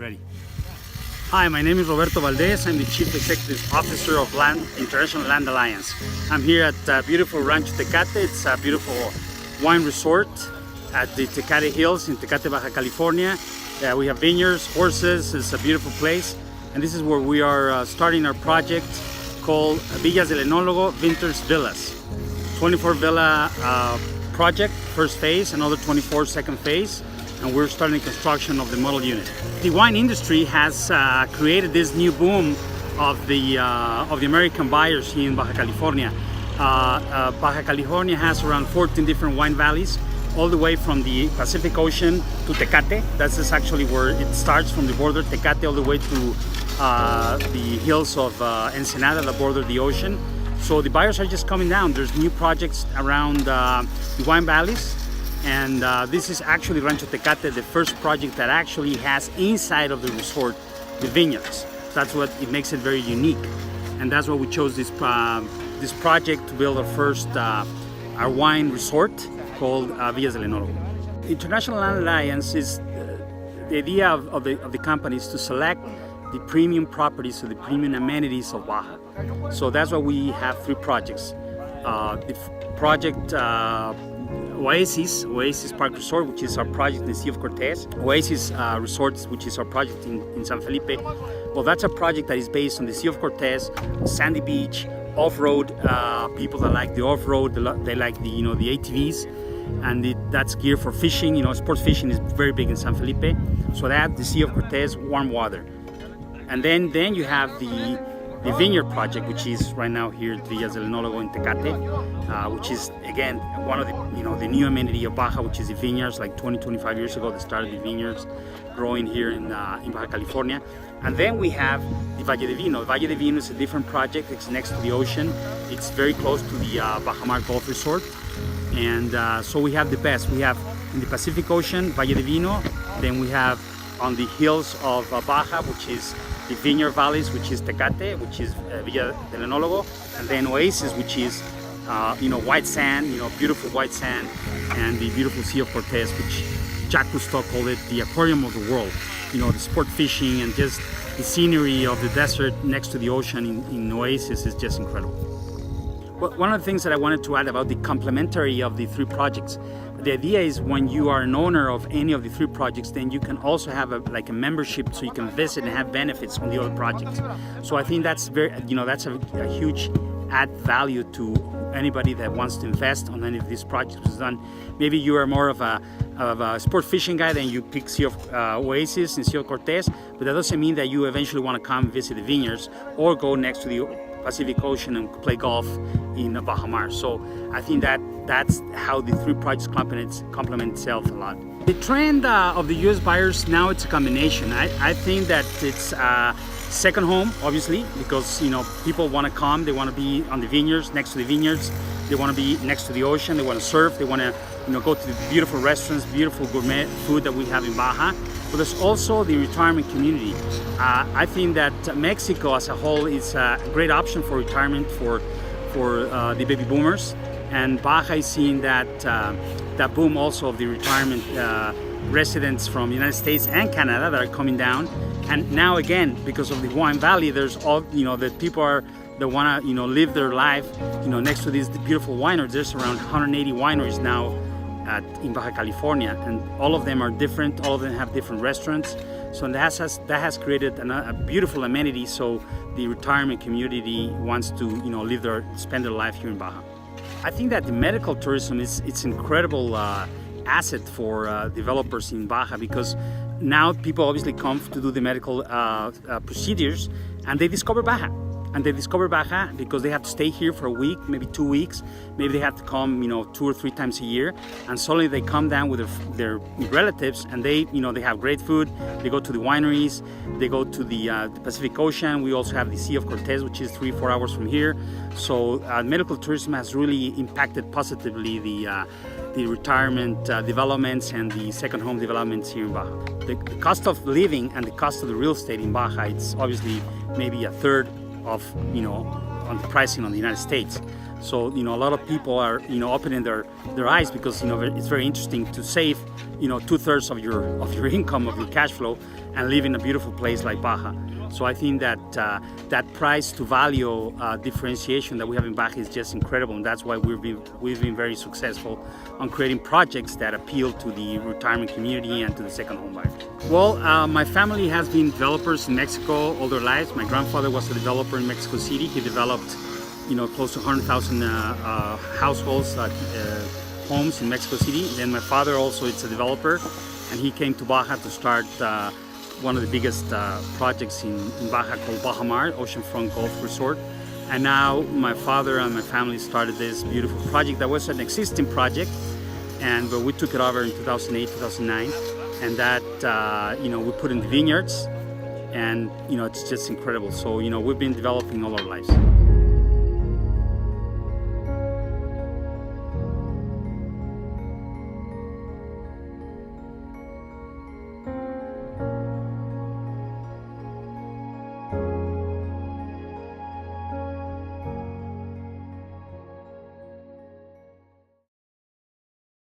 ready. Hi, my name is Roberto Valdez. I'm the Chief Executive Officer of International Land Alliance. I'm here at beautiful Rancho Tecate. It's a beautiful wine resort at the Tecate Hills in Tecate, Baja California. We have vineyards, horses. It's a beautiful place. And this is where we are starting our project called Villas del Enologo Vintage Villas. 24 villa project, first phase, another 24 second phase. And we're starting construction of the model unit. The wine industry has created this new boom of the American buyers here in Baja California. Baja California has around 14 different wine valleys, all the way from the Pacific Ocean to Tecate. That's actually where it starts, from the border Tecate all the way to the hills of Ensenada that border the ocean. So the buyers are just coming down. There's new projects around the wine valleys. And this is actually Rancho Tecate, the first project that actually has inside of the resort the vineyards. So that's what it makes it very unique, and that's why we chose this project to build our first our wine resort called Villas del Enologo. International Land Alliance is the idea of the company is to select the premium properties or the premium amenities of Baja. So that's why we have three projects. The project Oasis Park Resort, which is our project in the Sea of Cortez. Oasis Resorts, which is our project in San Felipe. Well, that's a project that is based on the Sea of Cortez, sandy beach, off-road. People that like the off-road, they like the the ATVs, and that's geared for fishing. Sports fishing is very big in San Felipe. So that the Sea of Cortez, warm water, and then you have the vineyard project, which is right now here at Villas del Enologo in Tecate, which is again one of the new amenity of Baja, which is the vineyards. Like 25 years ago, they started the vineyards growing here in Baja California. And then we have the Valle de Vino. Valle de Vino is a different project. It's next to the ocean. It's very close to the Bajamar Golf Resort. And so we have the best. We have in the Pacific Ocean, Valle de Vino. Then we have on the hills of Baja, which is the vineyard valleys, which is Tecate, which is Villa del Enologo, and then Oasis, which is white sand, beautiful white sand, and the beautiful Sea of Cortez, which Jacques Cousteau called it the aquarium of the world. The sport fishing and just the scenery of the desert next to the ocean in Oasis is just incredible. But one of the things that I wanted to add about the complementary of the three projects, the idea is when you are an owner of any of the three projects, then you can also have a membership, so you can visit and have benefits on the other projects. So I think that's that's a huge add value to anybody that wants to invest on any of these projects. Done. Maybe you are more of a sport fishing guy, then you pick Sea of Oasis and Sea of Cortez, but that doesn't mean that you eventually want to come visit the vineyards or go next to the Pacific Ocean and play golf in Bajamar. So I think that's how the three projects complement itself a lot. The trend of the US buyers now, it's a combination. I think that it's second home, obviously, because people want to come, they want to be on the vineyards, next to the vineyards, they want to be next to the ocean, they want to surf, they want to go to the beautiful restaurants, beautiful gourmet food that we have in Baja. But there's also the retirement community. I think that Mexico as a whole is a great option for retirement for the baby boomers, and Baja is seeing that boom also of the retirement residents from the United States and Canada that are coming down. And now again, because of the wine valley, there's all that people that want to live their life next to these beautiful wineries. There's around 180 wineries now in Baja California, and all of them are different. All of them have different restaurants. So that has created a beautiful amenity. So the retirement community wants to spend their life here in Baja. I think that the medical tourism it's incredible asset for developers in Baja, because now people obviously come to do the medical procedures, and they discover Baja. And they discover Baja because they have to stay here for a week, maybe 2 weeks. Maybe they have to come, 2 or 3 times a year. And suddenly they come down with their relatives, and they have great food. They go to the wineries. They go to the Pacific Ocean. We also have the Sea of Cortez, which is 3-4 hours from here. So medical tourism has really impacted positively the retirement developments and the second home developments here in Baja. The cost of living and the cost of the real estate in Baja, it's obviously maybe a third of on the pricing on the United States. So a lot of people are opening their eyes, because it's very interesting to save 2/3 of your income, of your cash flow, and live in a beautiful place like Baja. So I think that that price to value differentiation that we have in Baja is just incredible, and that's why we've been very successful on creating projects that appeal to the retirement community and to the second home buyer. Well, my family has been developers in Mexico all their lives. My grandfather was a developer in Mexico City. He developed close to 100,000 households, homes in Mexico City. Then my father also is a developer, and he came to Baja to start one of the biggest projects in Baja called Baja Mar, Oceanfront Golf Resort. And now my father and my family started this beautiful project that was an existing project, but we took it over in 2008, 2009, and that we put in the vineyards, and it's just incredible. So we've been developing all our lives.